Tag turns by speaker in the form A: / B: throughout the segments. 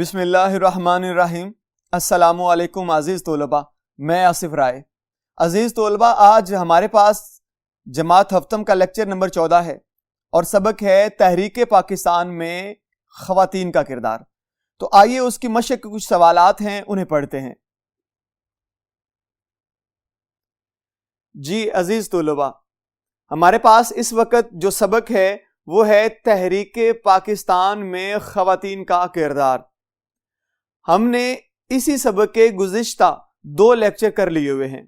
A: بسم اللہ الرحمن الرحیم۔ السلام علیکم عزیز طلباء، میں آصف رائے۔ عزیز طلباء، آج ہمارے پاس جماعت ہفتم کا لیکچر نمبر 14 ہے اور سبق ہے تحریک پاکستان میں خواتین کا کردار۔ تو آئیے اس کی مشق کے کچھ سوالات ہیں، انہیں پڑھتے ہیں۔ جی عزیز طلباء، ہمارے پاس اس وقت جو سبق ہے وہ ہے تحریک پاکستان میں خواتین کا کردار۔ ہم نے اسی سبق کے گزشتہ 2 لیکچر کر لیے ہوئے ہیں۔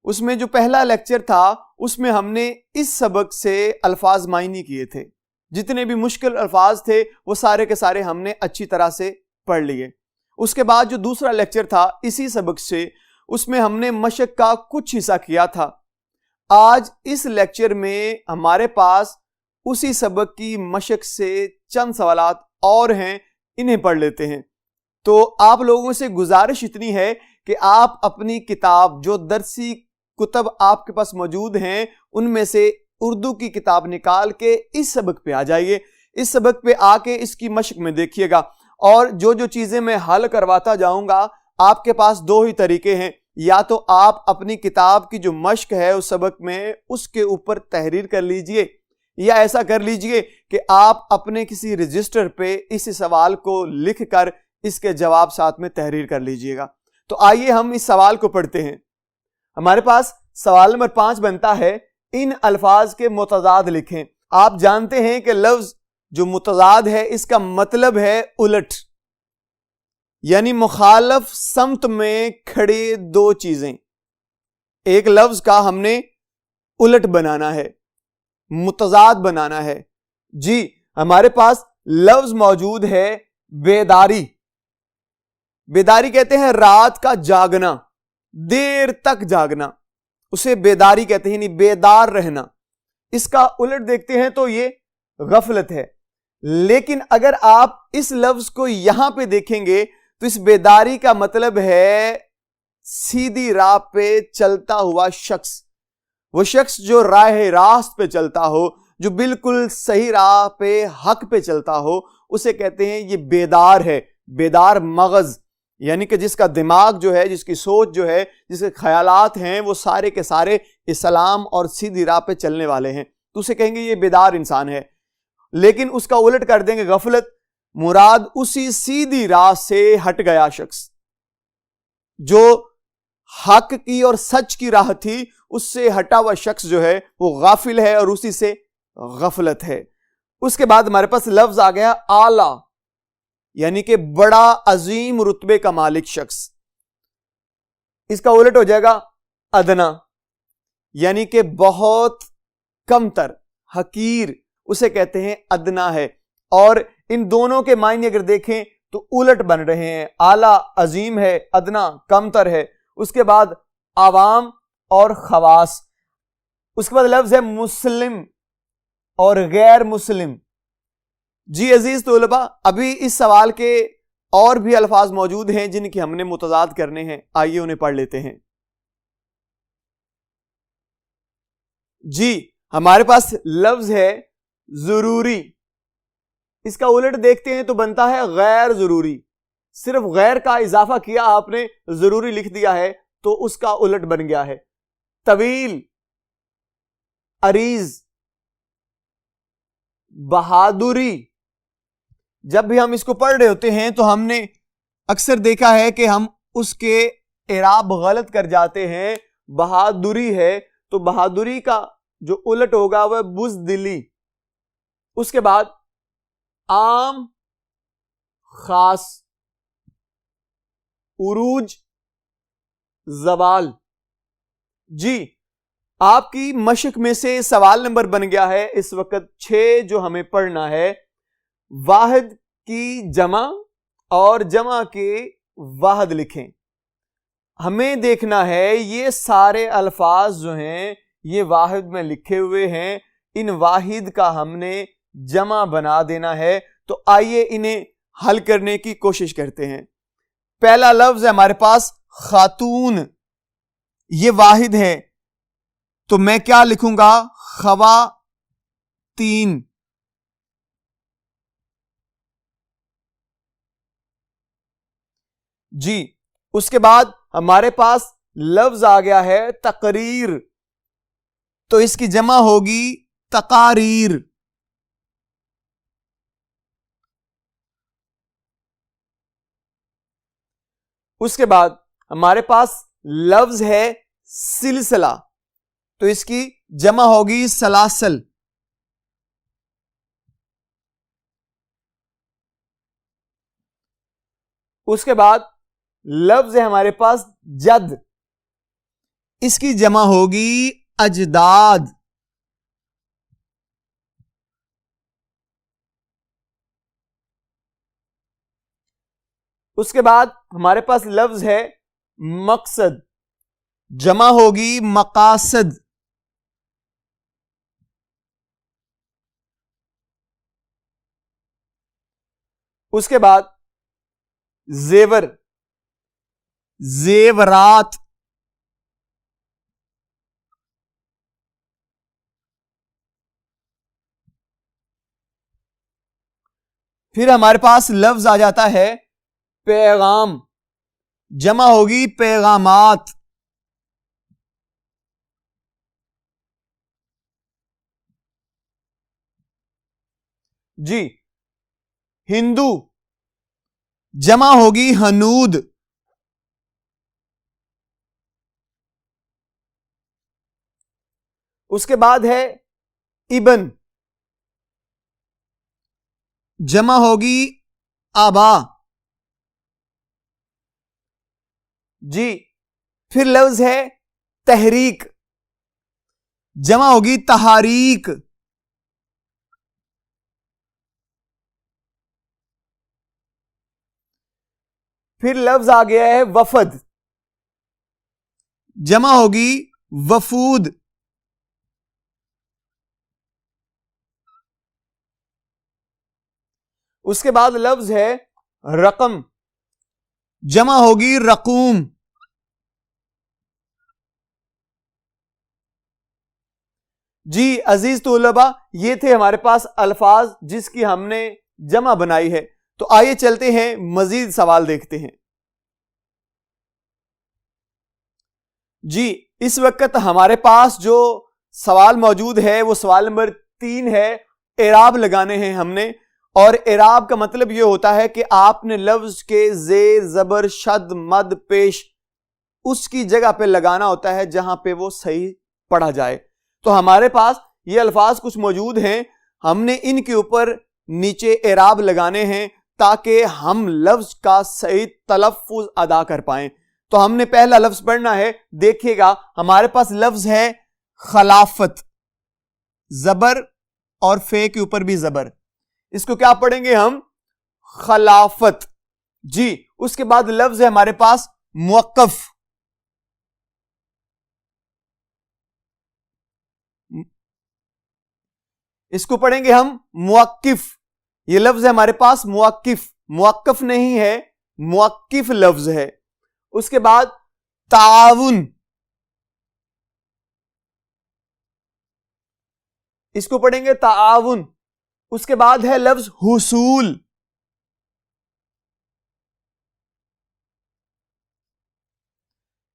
A: اس میں جو پہلا لیکچر تھا اس میں ہم نے اس سبق سے الفاظ معنی کیے تھے، جتنے بھی مشکل الفاظ تھے وہ سارے کے سارے ہم نے اچھی طرح سے پڑھ لیے۔ اس کے بعد جو دوسرا لیکچر تھا اسی سبق سے، اس میں ہم نے مشق کا کچھ حصہ کیا تھا۔ آج اس لیکچر میں ہمارے پاس اسی سبق کی مشق سے چند سوالات اور ہیں، انہیں پڑھ لیتے ہیں۔ تو آپ لوگوں سے گزارش اتنی ہے کہ آپ اپنی کتاب، جو درسی کتب آپ کے پاس موجود ہیں، ان میں سے اردو کی کتاب نکال کے اس سبق پہ آ جائیے۔ اس سبق پہ آ کے اس کی مشق میں دیکھیے گا، اور جو چیزیں میں حل کرواتا جاؤں گا، آپ کے پاس 2 ہی طریقے ہیں۔ یا تو آپ اپنی کتاب کی جو مشق ہے اس سبق میں، اس کے اوپر تحریر کر لیجئے، یا ایسا کر لیجئے کہ آپ اپنے کسی رجسٹر پہ اس سوال کو لکھ کر اس کے جواب ساتھ میں تحریر کر لیجئے گا۔ تو آئیے ہم اس سوال کو پڑھتے ہیں۔ ہمارے پاس سوال نمبر 5 بنتا ہے، ان الفاظ کے متضاد لکھیں۔ آپ جانتے ہیں کہ لفظ جو متضاد ہے اس کا مطلب ہے الٹ، یعنی مخالف سمت میں کھڑے 2 چیزیں۔ ایک لفظ کا ہم نے الٹ بنانا ہے، متضاد بنانا ہے۔ جی ہمارے پاس لفظ موجود ہے بیداری۔ بیداری کہتے ہیں رات کا جاگنا، دیر تک جاگنا، اسے بیداری کہتے ہیں، یعنی بیدار رہنا۔ اس کا الٹ دیکھتے ہیں تو یہ غفلت ہے۔ لیکن اگر آپ اس لفظ کو یہاں پہ دیکھیں گے تو اس بیداری کا مطلب ہے سیدھی راہ پہ چلتا ہوا شخص۔ وہ شخص جو راہ راست پہ چلتا ہو، جو بالکل صحیح راہ پہ، حق پہ چلتا ہو، اسے کہتے ہیں یہ بیدار ہے۔ بیدار مغز، یعنی کہ جس کا دماغ جو ہے، جس کی سوچ جو ہے، جس کے خیالات ہیں، وہ سارے کے سارے اسلام اور سیدھی راہ پہ چلنے والے ہیں، تو اسے کہیں گے یہ بیدار انسان ہے۔ لیکن اس کا الٹ کر دیں گے غفلت، مراد اسی سیدھی راہ سے ہٹ گیا شخص، جو حق کی اور سچ کی راہ تھی اس سے ہٹا ہوا شخص جو ہے وہ غافل ہے، اور اسی سے غفلت ہے۔ اس کے بعد ہمارے پاس لفظ آ گیا اعلی، یعنی کہ بڑا عظیم رتبے کا مالک شخص۔ اس کا الٹ ہو جائے گا ادنا، یعنی کہ بہت کم تر، حقیر، اسے کہتے ہیں ادنا ہے۔ اور ان دونوں کے معنی اگر دیکھیں تو الٹ بن رہے ہیں، اعلی عظیم ہے، ادنا کم تر ہے۔ اس کے بعد عوام اور خواص۔ اس کے بعد لفظ ہے مسلم اور غیر مسلم۔ جی عزیز طلباء، ابھی اس سوال کے اور بھی الفاظ موجود ہیں جن کی ہم نے متضاد کرنے ہیں، آئیے انہیں پڑھ لیتے ہیں۔ جی ہمارے پاس لفظ ہے ضروری۔ اس کا الٹ دیکھتے ہیں تو بنتا ہے غیر ضروری۔ صرف غیر کا اضافہ کیا آپ نے، ضروری لکھ دیا ہے، تو اس کا الٹ بن گیا ہے طویل، عریض، بہادری۔ جب بھی ہم اس کو پڑھ رہے ہوتے ہیں تو ہم نے اکثر دیکھا ہے کہ ہم اس کے اعراب غلط کر جاتے ہیں۔ بہادری ہے تو بہادری کا جو الٹ ہوگا وہ بزدلی۔ اس کے بعد عام، خاص، عروج، زوال۔ جی آپ کی مشق میں سے سوال نمبر بن گیا ہے اس وقت 6 جو ہمیں پڑھنا ہے، واحد کی جمع اور جمع کے واحد لکھیں۔ ہمیں دیکھنا ہے یہ سارے الفاظ جو ہیں یہ واحد میں لکھے ہوئے ہیں، ان واحد کا ہم نے جمع بنا دینا ہے۔ تو آئیے انہیں حل کرنے کی کوشش کرتے ہیں۔ پہلا لفظ ہے ہمارے پاس خاتون، یہ واحد ہے تو میں کیا لکھوں گا؟ خواتین۔ جی اس کے بعد ہمارے پاس لفظ آ گیا ہے تقریر، تو اس کی جمع ہوگی تقاریر۔ اس کے بعد ہمارے پاس لفظ ہے سلسلہ، تو اس کی جمع ہوگی سلاسل۔ اس کے بعد لفظ ہے ہمارے پاس جد، اس کی جمع ہوگی اجداد۔ اس کے بعد ہمارے پاس لفظ ہے مقصد، جمع ہوگی مقاصد۔ اس کے بعد زیور، زیورات۔ پھر ہمارے پاس لفظ آ جاتا ہے پیغام، جمع ہوگی پیغامات۔ جی ہندو، جمع ہوگی ہنود۔ اس کے بعد ہے ابن، جمع ہوگی آبا۔ جی پھر لفظ ہے تحریک، جمع ہوگی تحاریک۔ پھر لفظ آ گیا ہے وفد، جمع ہوگی وفود۔ اس کے بعد لفظ ہے رقم، جمع ہوگی رقوم۔ جی عزیز طلباء، یہ تھے ہمارے پاس الفاظ جس کی ہم نے جمع بنائی ہے، تو آئیے چلتے ہیں مزید سوال دیکھتے ہیں۔ جی اس وقت ہمارے پاس جو سوال موجود ہے وہ سوال نمبر 3 ہے، اعراب لگانے ہیں ہم نے، اور اعراب کا مطلب یہ ہوتا ہے کہ آپ نے لفظ کے زیر زبر شد مد پیش اس کی جگہ پہ لگانا ہوتا ہے جہاں پہ وہ صحیح پڑھا جائے۔ تو ہمارے پاس یہ الفاظ کچھ موجود ہیں، ہم نے ان کے اوپر نیچے اعراب لگانے ہیں تاکہ ہم لفظ کا صحیح تلفظ ادا کر پائیں۔ تو ہم نے پہلا لفظ پڑھنا ہے، دیکھیے گا ہمارے پاس لفظ ہے خلافت، زبر اور فے کے اوپر بھی زبر، اس کو کیا پڑھیں گے ہم؟ خلافت۔ جی اس کے بعد لفظ ہے ہمارے پاس موقف، اس کو پڑھیں گے ہم موقف۔ یہ لفظ ہے ہمارے پاس موقف، موقف نہیں ہے، موقف لفظ ہے۔ اس کے بعد تعاون، اس کو پڑھیں گے تعاون۔ اس کے بعد ہے لفظ حصول،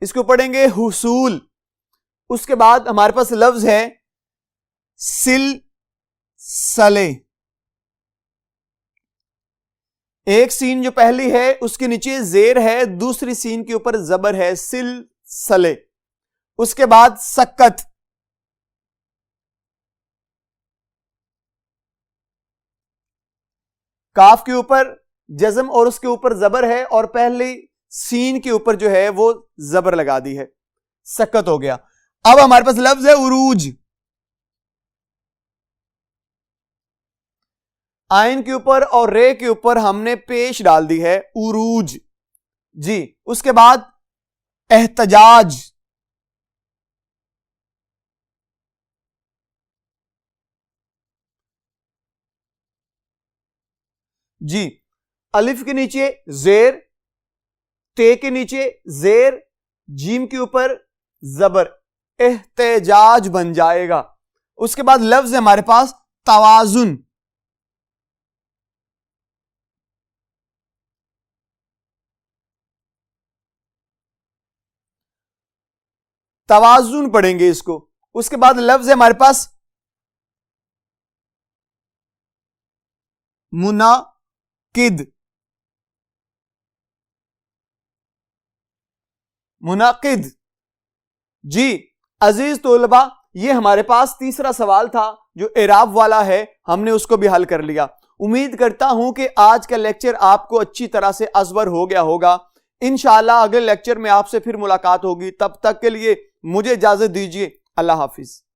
A: اس کو پڑھیں گے حصول۔ اس کے بعد ہمارے پاس لفظ ہے سلسلے، ایک سین جو پہلی ہے اس کے نیچے زیر ہے، دوسری سین کے اوپر زبر ہے، سلسلے۔ اس کے بعد سکت، کاف کے اوپر جزم اور اس کے اوپر زبر ہے، اور پہلی سین کے اوپر جو ہے وہ زبر لگا دی ہے، سکت ہو گیا۔ اب ہمارے پاس لفظ ہے عروج، آئین کے اوپر اور رے کے اوپر ہم نے پیش ڈال دی ہے، عروج۔ جی اس کے بعد احتجاج، جی الف کے نیچے زیر، تے کے نیچے زیر، جیم کے اوپر زبر، احتجاج بن جائے گا۔ اس کے بعد لفظ ہے ہمارے پاس توازن، توازن پڑھیں گے اس کو. اس کے بعد لفظ ہے ہمارے پاس منعقد. منعقد. جی عزیز طلبہ، یہ ہمارے پاس تیسرا سوال تھا جو اعراب والا ہے، ہم نے اس کو بھی حل کر لیا. امید کرتا ہوں کہ آج کا لیکچر آپ کو اچھی طرح سے ازبر ہو گیا ہوگا. انشاءاللہ اگلے لیکچر میں آپ سے پھر ملاقات ہوگی. تب تک کے لیے مجھے اجازت دیجیے. اللہ حافظ.